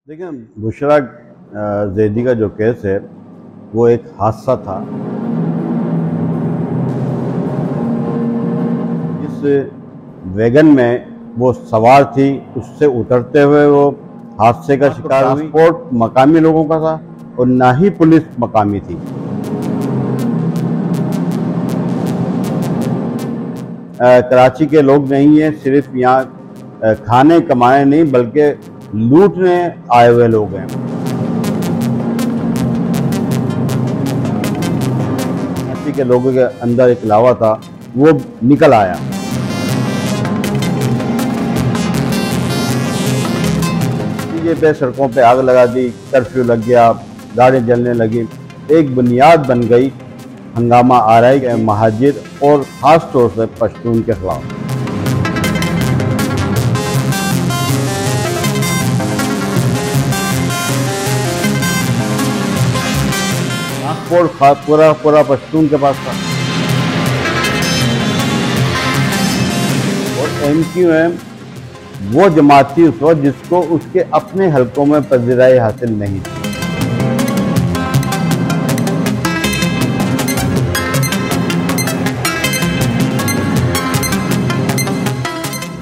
देखिए, बुशरा ज़ैदी का जो केस है वो एक हादसा था। जिस वैगन में वो सवार थी उससे उतरते हुए वो हादसे का शिकार हुई। ट्रांसपोर्ट मकामी लोगों का था और ना ही पुलिस मकामी थी। कराची के लोग नहीं है, सिर्फ यहाँ खाने कमाने नहीं बल्कि लूटने आए हुए लोग हैं। कराची के लोगों के अंदर एक लावा था, वो निकल आया। डीजे पे सड़कों पे आग लगा दी, कर्फ्यू लग गया, गाड़ियाँ जलने लगी। एक बुनियाद बन गई हंगामा आरआई के महाजिर और ख़ास तौर से पश्तून के खिलाफ। ट्रांसपोर्ट पूरा पश्तून के पास था और MQM वो जमात थी उस वक्त जिसको उसके अपने हलकों में पजीराई हासिल नहीं थी।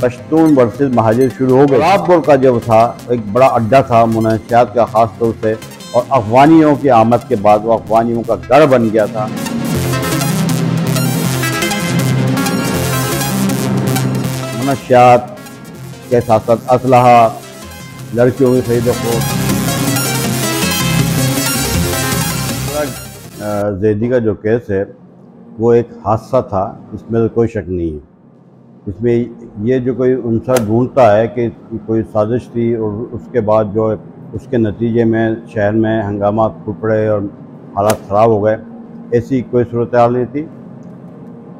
पश्तून वर्सेस महाजिर शुरू हो गए। रावपुर का जो था एक बड़ा अड्डा था मुनशियात का, खास तौर से, और अफगानियों की आमद के बाद वो अफगानियों का गढ़ बन गया था। मुनशियात के साथ साथ असलहा, लड़कियों की खरीदो फरोख्त। ज़ैदी का जो केस है वो एक हादसा था, इसमें तो कोई शक नहीं है। इसमें ये जो कोई उनसा ढूंढता है कि कोई साजिश थी और उसके बाद जो उसके नतीजे में शहर में हंगामा फूट पड़े और हालात ख़राब हो गए, ऐसी कोई सूरत हाल नहीं थी।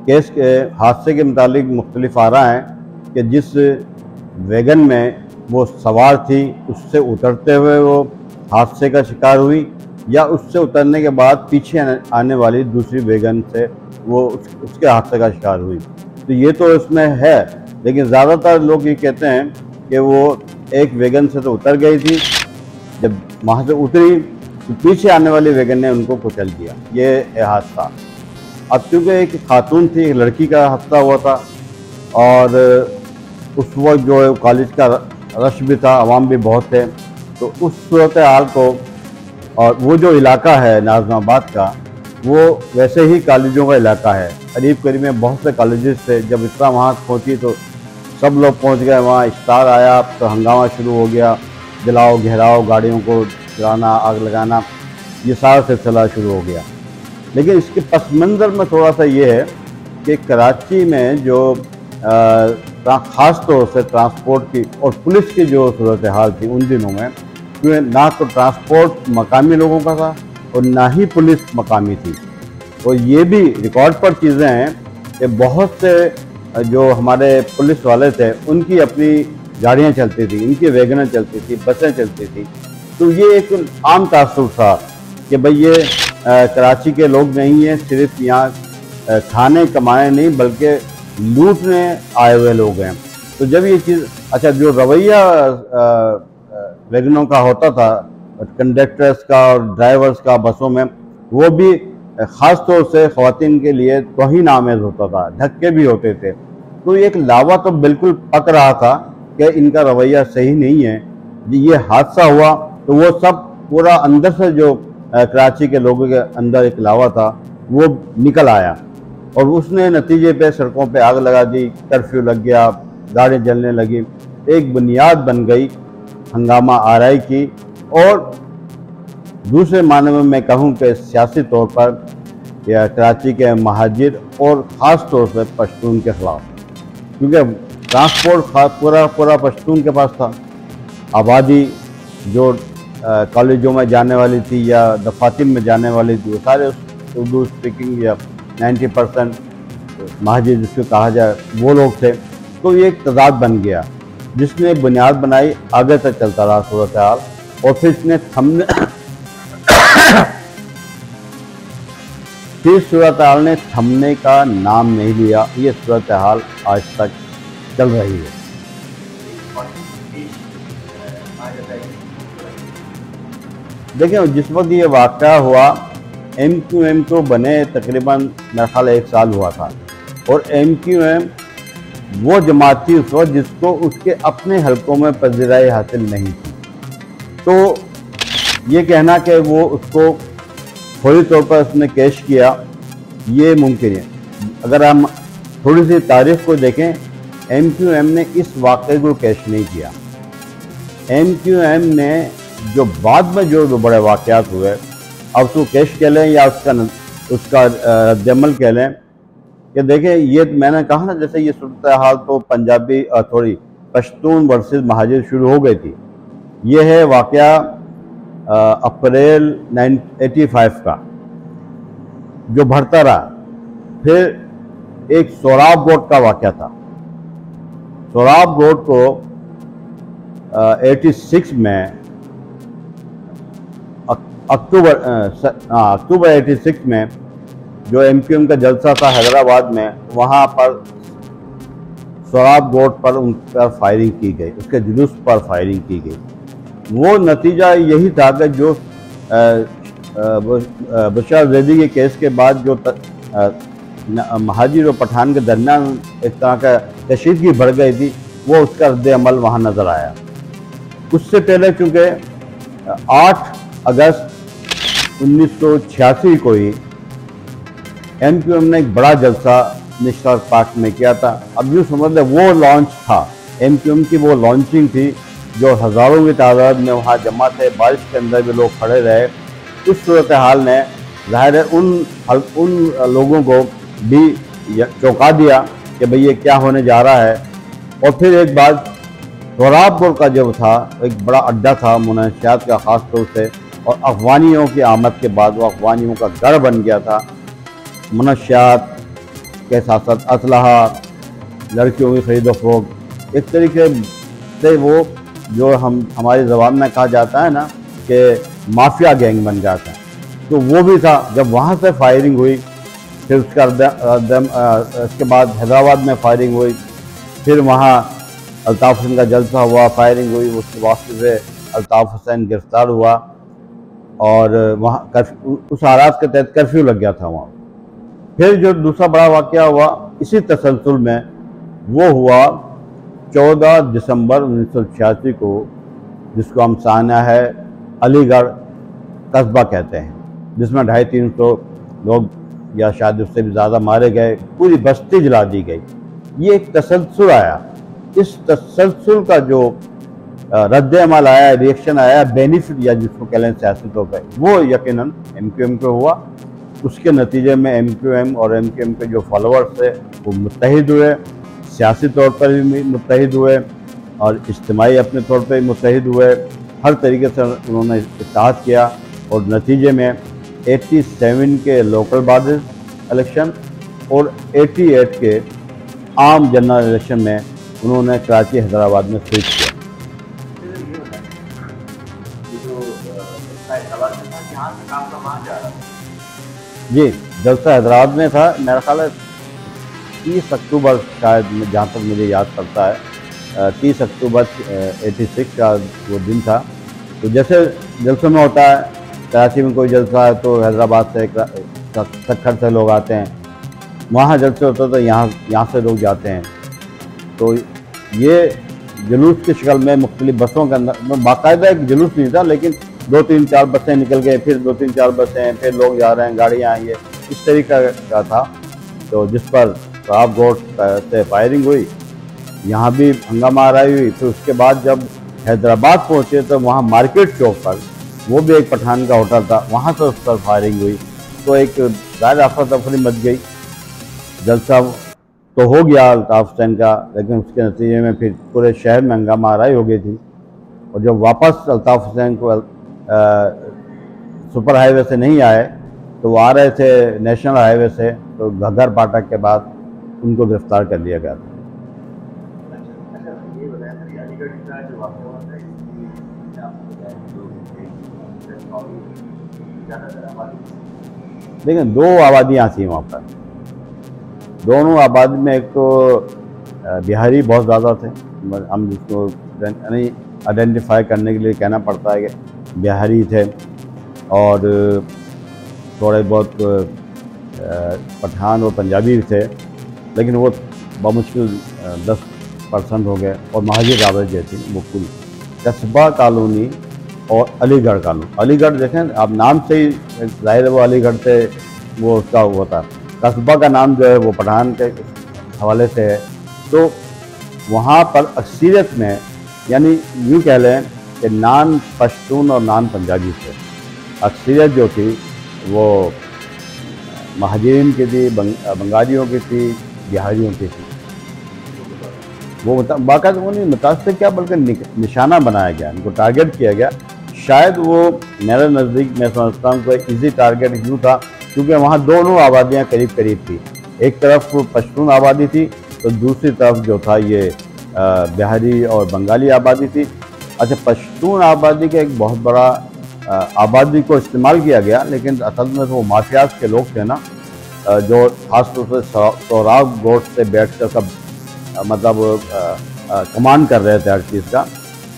केस के हादसे के मुतालिक मुख्तलिफ आ रहा है कि जिस वैगन में वो सवार थी उससे उतरते हुए वो हादसे का शिकार हुई या उससे उतरने के बाद पीछे आने वाली दूसरी वैगन से वो उसके हादसे का शिकार हुई। तो ये तो इसमें है, लेकिन ज़्यादातर लोग ये कहते हैं कि वो एक वैगन से तो उतर गई थी, जब वहाँ से उतरी तो पीछे आने वाली वैगन ने उनको कुचल दिया। ये हादसा अब चूँकि एक खातून थी, एक लड़की का हादसा हुआ था और उस वक्त जो कॉलेज का रश भी था, आवाम भी बहुत थे, तो उस सूरत हाल को, और वो जो इलाका है नाज़िमाबाद का वो वैसे ही कॉलेजों का इलाका है, करीब करीब में बहुत से कॉलेजेस थे। जब इतना वहाँ पहुँची तो सब लोग पहुँच गए वहाँ, इफ्तार आया तो हंगामा शुरू हो गया, जलाओ घेराओ, गाड़ियों को जलाना, आग लगाना, ये सारा सिलसिला शुरू हो गया। लेकिन इसके पस मंज़र में थोड़ा सा ये है कि कराची में जो ख़ास तौर से ट्रांसपोर्ट की और पुलिस की जो सूरत हाल थी उन दिनों में, क्योंकि ना तो ट्रांसपोर्ट मकामी लोगों का था और ना ही पुलिस मकामी थी। और ये भी रिकॉर्ड पर चीज़ें हैं कि बहुत से जो हमारे पुलिस वाले थे उनकी अपनी गाड़ियाँ चलती थी, इनकी वैगनें चलती थी, बसें चलती थी। तो ये एक आम तासुर था कि भाई ये कराची के लोग नहीं है, सिर्फ यहाँ खाने कमाने नहीं बल्कि लूटने आए हुए लोग हैं। तो जब ये चीज़, अच्छा, जो रवैया वैगनों का होता था, कंडक्टर्स का और ड्राइवर्स का बसों में, वो भी ख़ास तौर से ख़वातीन के लिए तौहीन आमेज़ होता था, धक्के भी होते थे। तो एक लावा तो बिल्कुल पक रहा था कि इनका रवैया सही नहीं है। ये हादसा हुआ तो वो सब पूरा अंदर से जो कराची के लोगों के अंदर एक लावा था वो निकल आया और उसने नतीजे पे सड़कों पे आग लगा दी, कर्फ्यू लग गया, गाड़ियाँ जलने लगी। एक बुनियाद बन गई हंगामा आरआई की और दूसरे मायने में मैं कहूँ कि सियासी तौर पर या कराची के महाजिर और ख़ास तौर से पश्तून के ख़िलाफ़, क्योंकि ट्रांसपोर्ट पूरा पश्तून के पास था। आबादी जो कॉलेजों में जाने वाली थी या दफातर में जाने वाली थी वो सारे उर्दू स्पीकिंग या 90% महाजिर जिसको कहा जाए वो लोग थे। तो ये एक तजाद बन गया जिसने बुनियाद बनाई, आगे तक चलता रहा सूरत हाल, और फिर इसने फिर सूरत हाल ने थमने का नाम नहीं लिया। ये सूरत हाल आज तक चल रही है। देखिए जिस वक्त ये वाक़या हुआ, MQM को बने तकरीबन मेरा ख्याल 1 साल हुआ था, और MQM वो जमात थी उस वक्त जिसको उसके अपने हलकों में पज़ीराई हासिल नहीं थी। तो ये कहना कि वो उसको फौरी तौर पर उसने कैश किया, ये मुमकिन है। अगर हम थोड़ी सी तारीख को देखें, MQM ने इस वाक़े को कैश नहीं किया। MQM ने जो बाद में जो बड़े वाक़यात हुए, अब उसको कैश कह लें या उसका रद्दअमल कह लें, कि देखें ये मैंने कहा ना, जैसे ये सूरत हाल तो पंजाबी पश्तून वर्सेस महाजिर शुरू हो गई थी। ये है वाक़या अप्रैल 1985 का, जो बढ़ता रहा। फिर एक सोराब रोड का वाक़या था। सोराब रोड को 86 में अक्टूबर 86 में जो MQM का जलसा था हैदराबाद में, वहाँ पर सोराब रोड पर उन पर फायरिंग की गई, उसके जुलूस पर फायरिंग की गई। वो नतीजा यही था कि जो बशर ज़ैदी के केस के बाद जो महाजिर और पठान के दरमियान एक तरह का कशीदगी बढ़ गई थी, वो उसका रद्द अमल वहाँ नज़र आया। उससे पहले चूँकि 8 अगस्त 1986 को ही MQM ने एक बड़ा जलसा नेशनल पार्क में किया था। अब यूँ समझ लें वो लॉन्च था, MQM की वो लॉन्चिंग थी, जो हज़ारों की तादाद में वहाँ जमा थे, बारिश के अंदर भी लोग खड़े रहे। उस सूरत हाल ने ज़ाहिर है उन लोगों को भी चौंका दिया कि भाई ये क्या होने जा रहा है। और फिर एक बात, सोराबपुर का जो था एक बड़ा अड्डा था मुनशियात का ख़ास तौर से, और अफ़गानियों की आमद के बाद वो अफ़गानियों का गढ़ बन गया था। मुनशियात के साथ साथ असलहा, लड़कियों की खरीदो फरोख्त, एक तरीके से वो जो हमारी ज़बान में कहा जाता है ना कि माफिया गैंग बन जाता है, तो वो भी था। जब वहाँ से फायरिंग हुई, फिर उसके बाद हैदराबाद में फायरिंग हुई, फिर वहाँ अल्ताफ़ हुसैन का जलसा हुआ, फायरिंग हुई, उसके वास्ते से अल्ताफ़ हुसैन गिरफ़्तार हुआ, और वहाँ उस हालात के तहत कर्फ्यू लग गया था वहाँ। फिर जो दूसरा बड़ा वाक़या हुआ इसी तसलसल में, वो हुआ 14 दिसंबर 1986 को, जिसको हम साना है अलीगढ़ कस्बा कहते हैं, जिसमें 250-300 लोग या शायद उससे भी ज़्यादा मारे गए, पूरी बस्ती जला दी गई। ये एक तसलसल आया। इस तसलसल का जो रद्द अमल आया, रिएक्शन आया, बेनिफिट या जिसको कह लें सियासी तौर पर, वो यकीनन MQM को हुआ। उसके नतीजे में MQM और MQM के जो फॉलोअर्स थे वो मुत्तहिद हुए, सियासी तौर पर भी मुत्तहिद हुए और इज्तिमाई अपने तौर पर भी मुत्तहिद हुए। हर तरीके से उन्होंने इत्तेहाद किया, और नतीजे में 87 के लोकल बॉडी इलेक्शन और 88 के आम जनरल इलेक्शन में उन्होंने कराची हैदराबाद में स्विच किया। जी, जलसा हैदराबाद में था, मेरा ख्याल है 30 अक्टूबर शायद, जहाँ तक मुझे याद पड़ता है 30 अक्टूबर 86 का वो दिन था। तो जैसे जलसों में होता है, कराची में कोई जलसा है तो हैदराबाद से सक्खर से लोग आते हैं, वहाँ जलसे होता तो यहाँ से लोग जाते हैं। तो ये जुलूस की शक्ल में मुख्तलिफ बसों के अंदर, बाकायदा एक जुलूस नहीं था, लेकिन 2-3-4 बसें निकल गए, फिर 2-3-4 बसें, फिर लोग जा रहे हैं, गाड़ियाँ आई है, इस तरीका का था। तो जिस पर सोराब रोड से फायरिंग हुई, यहाँ भी हंगामा आराई हुई। फिर उसके बाद जब हैदराबाद पहुँचे तो वहाँ मार्केट चौक पर, वो भी एक पठान का होटल था, वहाँ से उस पर फायरिंग हुई। तो एक ज़ाहिर अफरा तफरी मच गई। जलसा तो हो गया अल्ताफ़ हुसैन का, लेकिन उसके नतीजे में फिर पूरे शहर में हंगामा आराई हो गई थी। और जब वापस अल्ताफ़ हुसैन को सुपर हाईवे से नहीं आए, तो वो आ रहे थे नेशनल हाईवे से, तो घग्गर फाटक के बाद उनको गिरफ्तार कर लिया गया था। लेकिन 2 आबादियाँ थी वहाँ पर। दोनों आबादी में एक तो बिहारी बहुत ज़्यादा थे, हम जिसको नहीं आइडेंटिफाई करने के लिए कहना पड़ता है कि बिहारी थे, और थोड़े बहुत पठान और पंजाबी भी थे, लेकिन वो बामुश्किल 10% हो गए। और महाजिर आबादी जो थी वो कुल कस्बा कॉलोनी और अलीगढ़ कॉलोनी। अलीगढ़ देखें आप, नाम से ही जाहिर है वो अलीगढ़ से वो उसका हुआ था। कस्बा का नाम जो है वो पठान के हवाले से है। तो वहाँ पर अक्सरियत में, यानी यूँ कह लें कि नान पश्तून और नान पंजाबी थे। अक्सरियत जो थी वो महाजिरीन की थी, बंगालियों की थी, बिहारियों की थी। वो बाकायदा वो नहीं मुतासर क्या बल्कि निशाना बनाया गया, इनको टारगेट किया गया। शायद वो मेरे नज़दीक मैं समझता हूँ कोई इजी टारगेट क्यों था, क्योंकि वहाँ दोनों आबादियाँ करीब करीब थी। एक तरफ पश्तून आबादी थी तो दूसरी तरफ जो था ये बिहारी और बंगाली आबादी थी। अच्छा, पश्तून आबादी का एक बहुत बड़ा आबादी को इस्तेमाल किया गया, लेकिन असल में वो माफियाज के लोग थे ना, जो खासतौर से सोराब गोट से बैठ कर सब मतलब कमांड कर रहे थे हर चीज़ का।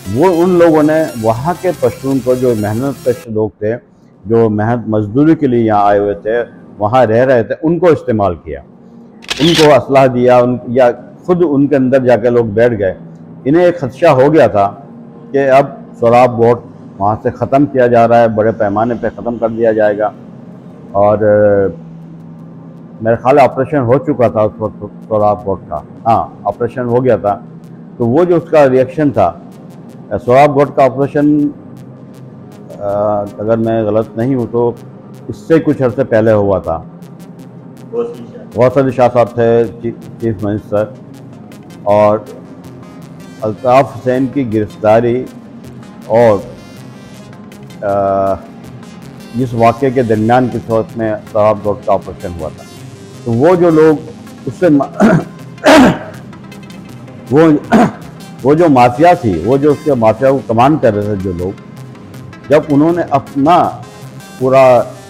वो उन लोगों ने वहाँ के पश्तून को, जो मेहनत कश लोग थे, जो मेहनत मजदूरी के लिए यहाँ आए हुए थे, वहाँ रह रहे थे, उनको इस्तेमाल किया, उनको असलाह दिया, या खुद उनके अंदर जाकर लोग बैठ गए। इन्हें एक खदशा हो गया था कि अब सोराब गोट वहाँ से ख़त्म किया जा रहा है, बड़े पैमाने पे ख़त्म कर दिया जाएगा। और मेरे ख्याल ऑपरेशन हो चुका था उस वक्त सोराब गोट का, हाँ ऑपरेशन हो गया था। तो वो जो उसका रिएक्शन था, सोराब गोट का ऑपरेशन अगर मैं गलत नहीं हूँ तो इससे कुछ अर्से पहले हुआ था। गौस अली शाह साहब थे चीफ मिनिस्टर, और अल्ताफ़ हुसैन की गिरफ्तारी और इस वाक़े के दरमियान किस वक्त में सोराब गोट का ऑपरेशन हुआ था। तो वो जो लोग उससे वो जो माफिया थी, वो जो उसके माफिया को कमांड कर रहे थे जो लोग, जब उन्होंने अपना पूरा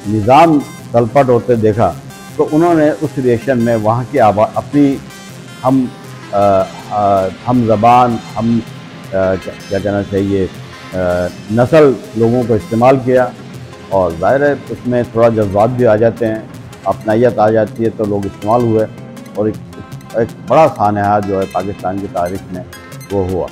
निज़ाम तलपट होते देखा तो उन्होंने उस रिएक्शन में वहाँ की अपनी हम ज़बान, हम क्या कहना चाहिए नस्ल लोगों को इस्तेमाल किया। और ज़ाहिर है उसमें थोड़ा जज्बात भी आ जाते हैं, अपनायत आ जाती है, तो लोग इस्तेमाल हुए और एक बड़ा सानहा जो है पाकिस्तान की तारीख में वो हुआ।